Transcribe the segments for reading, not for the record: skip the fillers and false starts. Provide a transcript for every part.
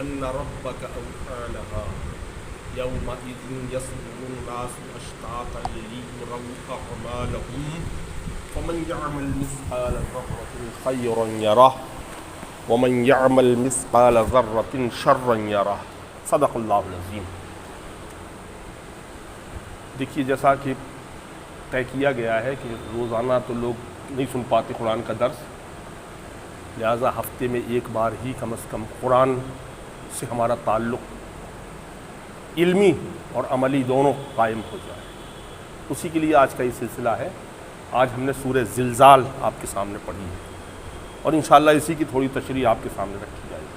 أن ربك أوحى لها يومئذ يصدر الناس أشتاتا ليروا أعمالهم فمن يعمل مثقال ذرة خيرا يره ومن يعمل مثقال ذرة شرا يره صدق اللہ العظیم۔ دیکھیے، جیسا کہ طے کیا گیا ہے کہ روزانہ تو لوگ نہیں سن پاتے قرآن کا درس، لہٰذا ہفتے میں ایک بار ہی کم از کم قرآن سے ہمارا تعلق علمی اور عملی دونوں قائم ہو جائے، اسی کے لیے آج کا یہ سلسلہ ہے۔ آج ہم نے سورہ زلزال آپ کے سامنے پڑھی ہے اور انشاءاللہ اسی کی تھوڑی تشریح آپ کے سامنے رکھی جائے گی۔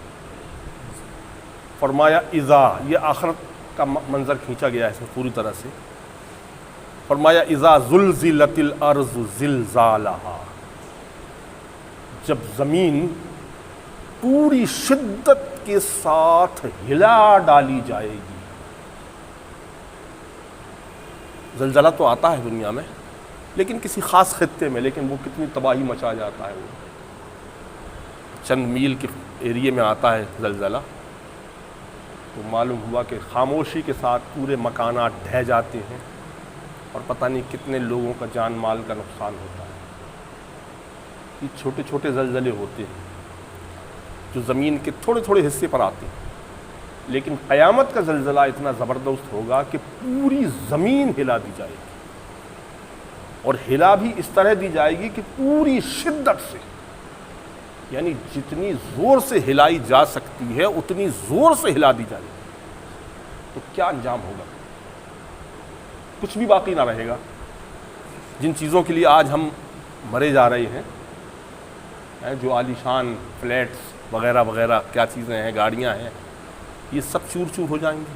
فرمایا اذا، یہ آخرت کا منظر کھینچا گیا ہے اس میں پوری طرح سے۔ فرمایا اذا زلزلت الارض زلزالہا، جب زمین پوری شدت کے ساتھ ہلا ڈالی جائے گی۔ زلزلہ تو آتا ہے دنیا میں لیکن کسی خاص خطے میں، لیکن وہ کتنی تباہی مچا جاتا ہے، وہ چند میل کے ایریے میں آتا ہے زلزلہ تو معلوم ہوا کہ خاموشی کے ساتھ پورے مکانات ڈھہ جاتے ہیں اور پتہ نہیں کتنے لوگوں کا جان مال کا نقصان ہوتا ہے۔ یہ چھوٹے چھوٹے زلزلے ہوتے ہیں جو زمین کے تھوڑے تھوڑے حصے پر آتے ہیں، لیکن قیامت کا زلزلہ اتنا زبردست ہوگا کہ پوری زمین ہلا دی جائے گی، اور ہلا بھی اس طرح دی جائے گی کہ پوری شدت سے، یعنی جتنی زور سے ہلائی جا سکتی ہے اتنی زور سے ہلا دی جائے گی۔ تو کیا انجام ہوگا؟ کچھ بھی باقی نہ رہے گا۔ جن چیزوں کے لیے آج ہم مرے جا رہے ہیں، جو عالی شان فلیٹس وغیرہ وغیرہ کیا چیزیں ہیں، گاڑیاں ہیں، یہ سب چور چور ہو جائیں گے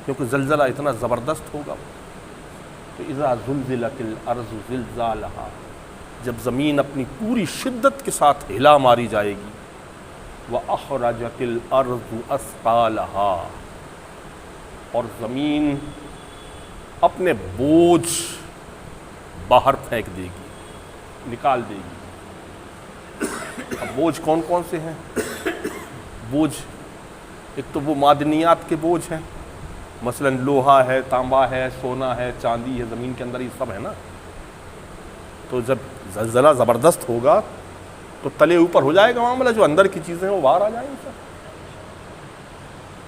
کیونکہ زلزلہ اتنا زبردست ہوگا۔ تو اذا زلزلت الارض زلزالہا، جب زمین اپنی پوری شدت کے ساتھ ہلا ماری جائے گی، وَأَخْرَجَتِ الْأَرْضُ أَثْقَالَهَا، اور زمین اپنے بوجھ باہر پھینک دے گی، نکال دے گی۔ اب بوجھ کون کون سے ہیں؟ بوجھ ایک تو وہ معدنیات کے بوجھ ہیں، مثلا لوہا ہے، تانبا ہے، سونا ہے، چاندی ہے، زمین کے اندر یہ سب ہے نا۔ تو جب زلزلہ زبردست ہوگا تو تلے اوپر ہو جائے گا معاملہ، جو اندر کی چیزیں ہیں وہ باہر آ جائیں گی سب،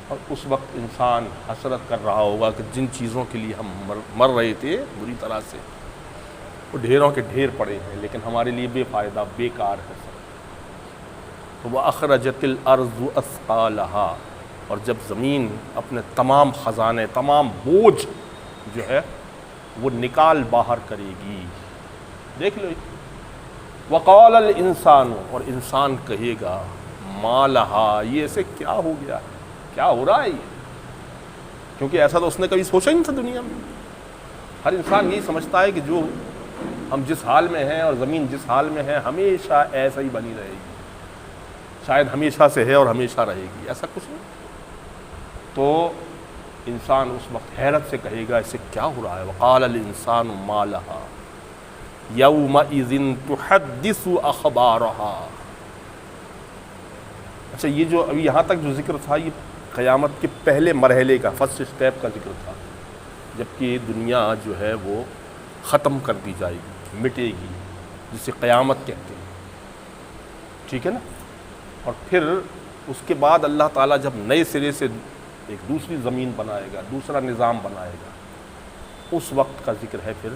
اور اس وقت انسان حسرت کر رہا ہوگا کہ جن چیزوں کے لیے ہم مر رہے تھے بری طرح سے، وہ ڈھیروں کے ڈھیر پڑے ہیں لیکن ہمارے لیے بے فائدہ، بیکار ہے سب۔ تو وَأَخْرَجَتِ الْأَرْضُ أَثْقَالَهَا، اور جب زمین اپنے تمام خزانے، تمام بوجھ جو ہے وہ نکال باہر کرے گی۔ دیکھ لو، وَقَالَ الْإِنسَانُ، اور انسان کہے گا مَا لَهَا، یہ ایسے کیا ہو گیا، کیا ہو رہا ہے یہ؟ کیونکہ ایسا تو اس نے کبھی سوچا ہی نہیں تھا دنیا میں۔ ہر انسان یہی سمجھتا ہے کہ جو ہم جس حال میں ہیں اور زمین جس حال میں ہے ہمیشہ ایسا ہی بنی رہے گی، شاید ہمیشہ سے ہے اور ہمیشہ رہے گی، ایسا کچھ نہیں۔ تو انسان اس وقت حیرت سے کہے گا اسے کیا ہو رہا ہے۔ وقال الانسان ما لها یومئذ تحدث اخبارها۔ اچھا، یہ جو ابھی یہاں تک جو ذکر تھا یہ قیامت کے پہلے مرحلے کا، فرسٹ اسٹیپ کا ذکر تھا، جبکہ دنیا جو ہے وہ ختم کر دی جائے گی، مٹے گی، جسے قیامت کہتے ہیں، ٹھیک ہے نا۔ اور پھر اس کے بعد اللہ تعالیٰ جب نئے سرے سے ایک دوسری زمین بنائے گا، دوسرا نظام بنائے گا، اس وقت کا ذکر ہے پھر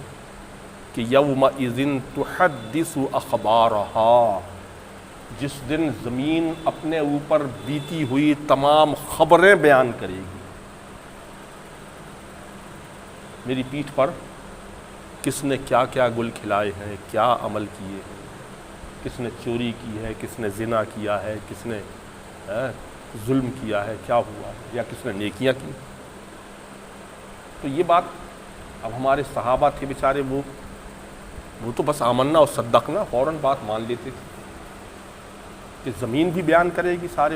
کہ یومئذ تحدث اخبارہا، جس دن زمین اپنے اوپر بیتی ہوئی تمام خبریں بیان کرے گی۔ میری پیٹھ پر کس نے کیا کیا گل کھلائے ہیں، کیا عمل کیے ہیں، کس نے چوری کی ہے، کس نے زنا کیا ہے، کس نے ظلم کیا ہے، کیا ہوا ہے، یا کس نے نیکیاں کی۔ تو یہ بات اب ہمارے صحابہ تھے بیچارے، وہ تو بس آمنا اور صدقنا، فوراً بات مان لیتے تھے کہ زمین بھی بیان کرے گی، سارے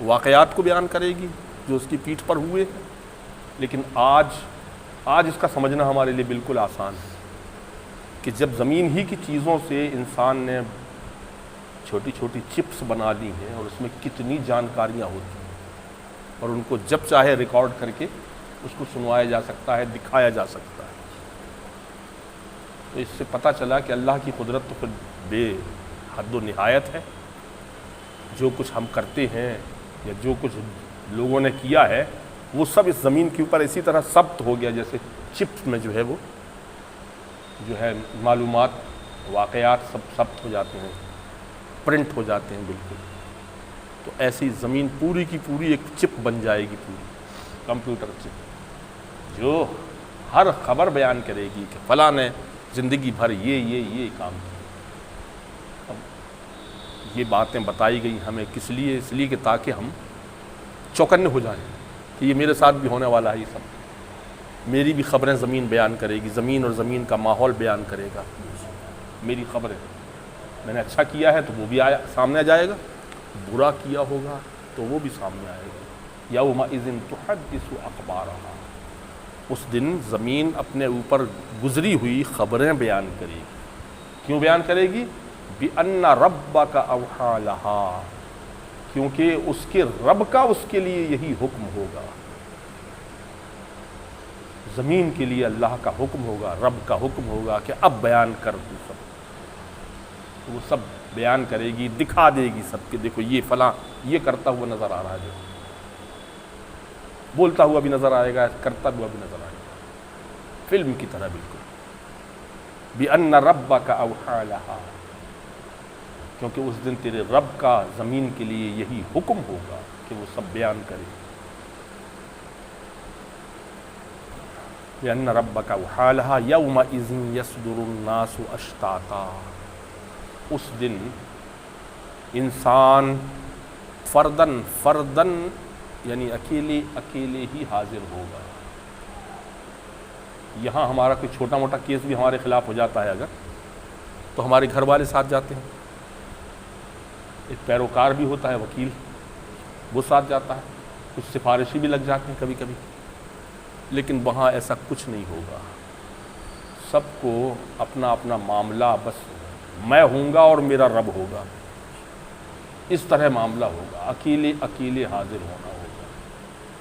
واقعات کو بیان کرے گی جو اس کی پیٹھ پر ہوئے ہیں۔ لیکن آج اس کا سمجھنا ہمارے لیے بالکل آسان ہے کہ جب زمین ہی کی چیزوں سے انسان نے چھوٹی چھوٹی چپس بنا لی ہیں اور اس میں کتنی جانکاریاں ہوتی ہیں، اور ان کو جب چاہے ریکارڈ کر کے اس کو سنوایا جا سکتا ہے، دکھایا جا سکتا ہے۔ تو اس سے پتہ چلا کہ اللہ کی قدرت تو پھر بے حد و نہایت ہے۔ جو کچھ ہم کرتے ہیں یا جو کچھ لوگوں نے کیا ہے وہ سب اس زمین کے اوپر اسی طرح ثبت ہو گیا، جیسے چپس میں جو ہے وہ جو ہے معلومات، واقعات سب ثبت ہو جاتے ہیں، پرنٹ ہو جاتے ہیں بالکل۔ تو ایسی زمین پوری کی پوری ایک چپ بن جائے گی، پوری کمپیوٹر چپ، جو ہر خبر بیان کرے گی کہ فلاں نے زندگی بھر یہ کام کیا۔ اب یہ باتیں بتائی گئی ہمیں کس لیے؟ اس لیے کہ تاکہ ہم چوکنے ہو جائیں کہ یہ میرے ساتھ بھی ہونے والا ہے، یہ سب میری بھی خبریں زمین بیان کرے گی، زمین اور زمین کا ماحول بیان کرے گا میری خبریں۔ میں نے اچھا کیا ہے تو وہ بھی سامنے آ جائے گا، برا کیا ہوگا تو وہ بھی سامنے آئے گا۔ یومئذ تحدث اخبارہا، اس دن زمین اپنے اوپر گزری ہوئی خبریں بیان کرے گی۔ کیوں بیان کرے گی؟ بِأَنَّ رَبَّكَ أَوْحَىٰ لَهَا، کیونکہ اس کے رب کا اس کے لیے یہی حکم ہوگا۔ زمین کے لیے اللہ کا حکم ہوگا، رب کا حکم ہوگا کہ اب بیان کر دو سب۔ وہ سب بیان کرے گی، دکھا دے گی سب کہ دیکھو یہ فلاں یہ کرتا ہوا نظر آ رہا ہے، بولتا ہوا بھی نظر آئے گا، کرتا ہوا بھی نظر آئے گا، فلم کی طرح بالکل۔ بِأَنَّ رَبَّكَ أَوْحَىٰ لَهَا، کیونکہ اس دن تیرے رب کا زمین کے لیے یہی حکم ہوگا کہ وہ سب بیان کرے۔ بِأَنَّ رَبَّكَ أَوْحَىٰ لَهَا يَوْمَئِذٍ يَصْدُرُ النَّاسُ أَشْتَاتًا، اس دن انسان فردن یعنی اکیلے اکیلے ہی حاضر ہوگا۔ یہاں ہمارا کوئی چھوٹا موٹا کیس بھی ہمارے خلاف ہو جاتا ہے اگر، تو ہمارے گھر والے ساتھ جاتے ہیں، ایک پیروکار بھی ہوتا ہے وکیل، وہ ساتھ جاتا ہے، کچھ سفارشی بھی لگ جاتے ہیں کبھی کبھی، لیکن وہاں ایسا کچھ نہیں ہوگا۔ سب کو اپنا اپنا معاملہ، بس میں ہوں گا اور میرا رب ہوگا، اس طرح معاملہ ہوگا، اکیلے اکیلے حاضر ہونا ہوگا۔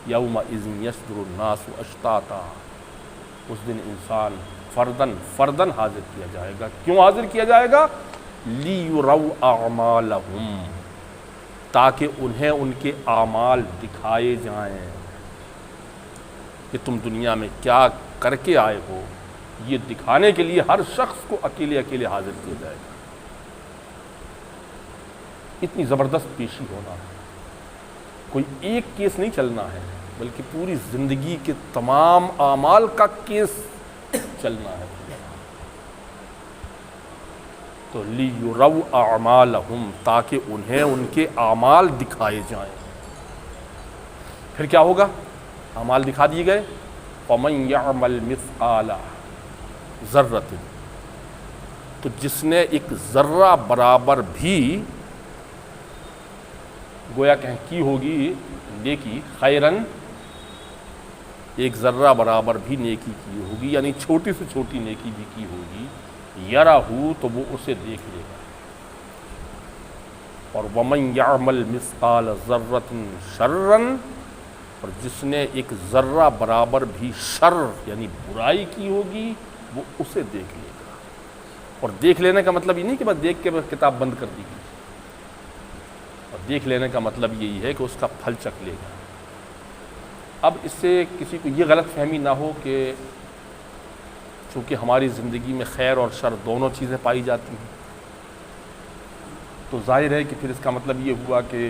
یومئذ یصدر الناس اشتاتا، اس دن انسان فردن حاضر کیا جائے گا۔ کیوں حاضر کیا جائے گا؟ لیروا اعمالہم، تاکہ انہیں ان کے اعمال دکھائے جائیں کہ تم دنیا میں کیا کر کے آئے ہو۔ یہ دکھانے کے لیے ہر شخص کو اکیلے اکیلے حاضر کیا جائے گا۔ اتنی زبردست پیشی ہونا ہے، کوئی ایک کیس نہیں چلنا ہے، بلکہ پوری زندگی کے تمام اعمال کا کیس چلنا ہے۔ تو لیروا اعمالہم، تاکہ انہیں ان کے اعمال دکھائے جائیں۔ پھر کیا ہوگا؟ اعمال دکھا دیے گئے، فَمَن يَعْمَلْ مِثْقَالَ ذَرَّةٍ، تو جس نے ایک ذرہ برابر بھی گویا کہ کی ہوگی نیکی، خیرن، ایک ذرہ برابر بھی نیکی کی ہوگی، یعنی چھوٹی سے چھوٹی نیکی بھی کی ہوگی، یرہ، تو وہ اسے دیکھ لے گا۔ اور وَمَن يَعْمَلْ مِثْقَالَ ذَرَّةٍ شَرًّا، اور جس نے ایک ذرہ برابر بھی شر یعنی برائی کی ہوگی، وہ اسے دیکھ لے گا۔ اور دیکھ لینے کا مطلب یہ نہیں کہ بس دیکھ کے بس کتاب بند کر دی گئی، اور دیکھ لینے کا مطلب یہی ہے کہ اس کا پھل چکھ لے گا۔ اب اس سے کسی کو یہ غلط فہمی نہ ہو کہ چونکہ ہماری زندگی میں خیر اور شر دونوں چیزیں پائی جاتی ہیں، تو ظاہر ہے کہ پھر اس کا مطلب یہ ہوا کہ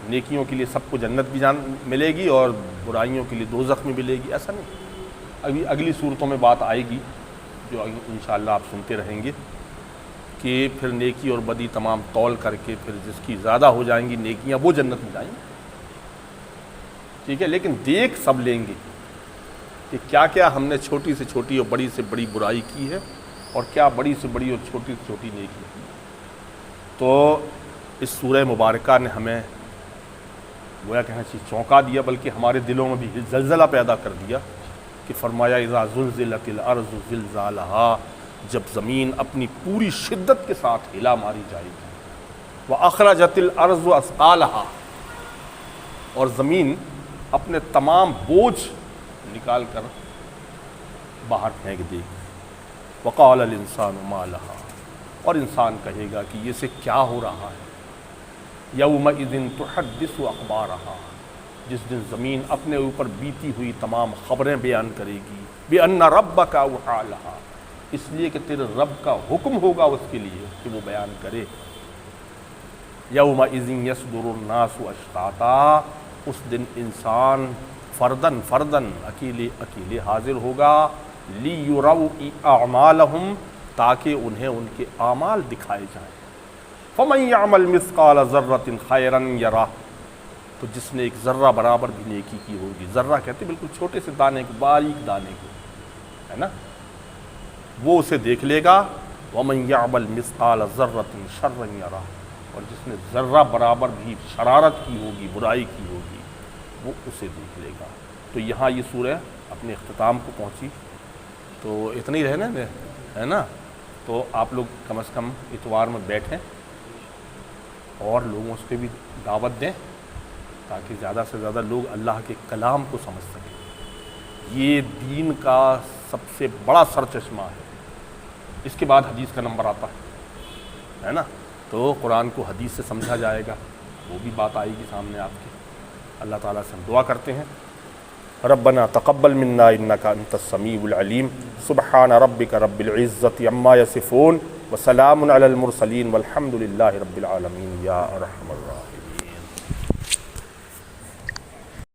نیکیوں کے لیے سب کو جنت بھی ملے گی اور برائیوں کے لیے دوزخ میں ملے گی۔ ایسا نہیں، ابھی اگلی صورتوں میں بات آئے گی جو انشاءاللہ آپ سنتے رہیں گے کہ پھر نیکی اور بدی تمام تول کر کے پھر جس کی زیادہ ہو جائیں گی نیکیاں وہ جنت میں جائیں گی، ٹھیک ہے۔ لیکن دیکھ سب لیں گے کہ کیا کیا ہم نے چھوٹی سے چھوٹی اور بڑی سے بڑی برائی کی ہے، اور کیا بڑی سے بڑی اور چھوٹی سے چھوٹی نیکی کی۔ تو اس سورہ مبارکہ نے ہمیں گویا کہنا چاہیے چونکا دیا، بلکہ ہمارے دلوں میں بھی زلزلہ پیدا کر دیا کہ فرمایا اذا زلزلت الارض زلزالہا، جب زمین اپنی پوری شدت کے ساتھ ہلا ماری جائے گی، واخرجت الارض اثقالہا، اور زمین اپنے تمام بوجھ نکال کر باہر پھینک دے گی۔ وقال الانسان ما لها، اور انسان کہے گا کہ یہ سے کیا ہو رہا ہے۔ یومئذ تحدث اخبارها، جس دن زمین اپنے اوپر بیتی ہوئی تمام خبریں بیان کرے گی۔ بأن ربک اوحی لها، اس لیے کہ تیرے رب کا حکم ہوگا اس کے لیے کہ وہ بیان کرے۔ یومئذ یصدر الناس اشتاتا، اس دن انسان فردن فردن اکیلے اکیلے حاضر ہوگا۔ لیروا اعمالہم، تاکہ انہیں ان کے اعمال دکھائے جائیں۔ فمن یعمل مثقال ذرۃ خیرا یرہ، تو جس نے ایک ذرہ برابر بھی نیکی کی ہوگی، ذرہ کہتے ہیں بالکل چھوٹے سے دانے کو، باریک دانے کو، ہے نا، وہ اسے دیکھ لے گا۔ ومن یعمل مثقال ذرۃ شرا یرہ، اور جس نے ذرہ برابر بھی شرارت کی ہوگی، برائی کی ہوگی، وہ اسے دیکھ لے گا۔ تو یہاں یہ سورہ اپنے اختتام کو پہنچی، تو اتنا ہی رہنا ہے نا۔ تو آپ لوگ کم از کم اتوار میں بیٹھیں اور لوگوں اس پہ بھی دعوت دیں، تاکہ زیادہ سے زیادہ لوگ اللہ کے کلام کو سمجھ سکیں۔ یہ دین کا سب سے بڑا سرچشمہ ہے، اس کے بعد حدیث کا نمبر آتا ہے نا۔ تو قرآن کو حدیث سے سمجھا جائے گا، وہ بھی بات آئے گی سامنے آپ کے۔ اللہ تعالیٰ سے ہم دعا کرتے ہیں، ربنا تقبل منا انك انت السميع العليم، سبحان ربك رب العزة عما يصفون، وسلام على المرسلين، والحمد لله رب العالمين، یا ارحم الراحمین۔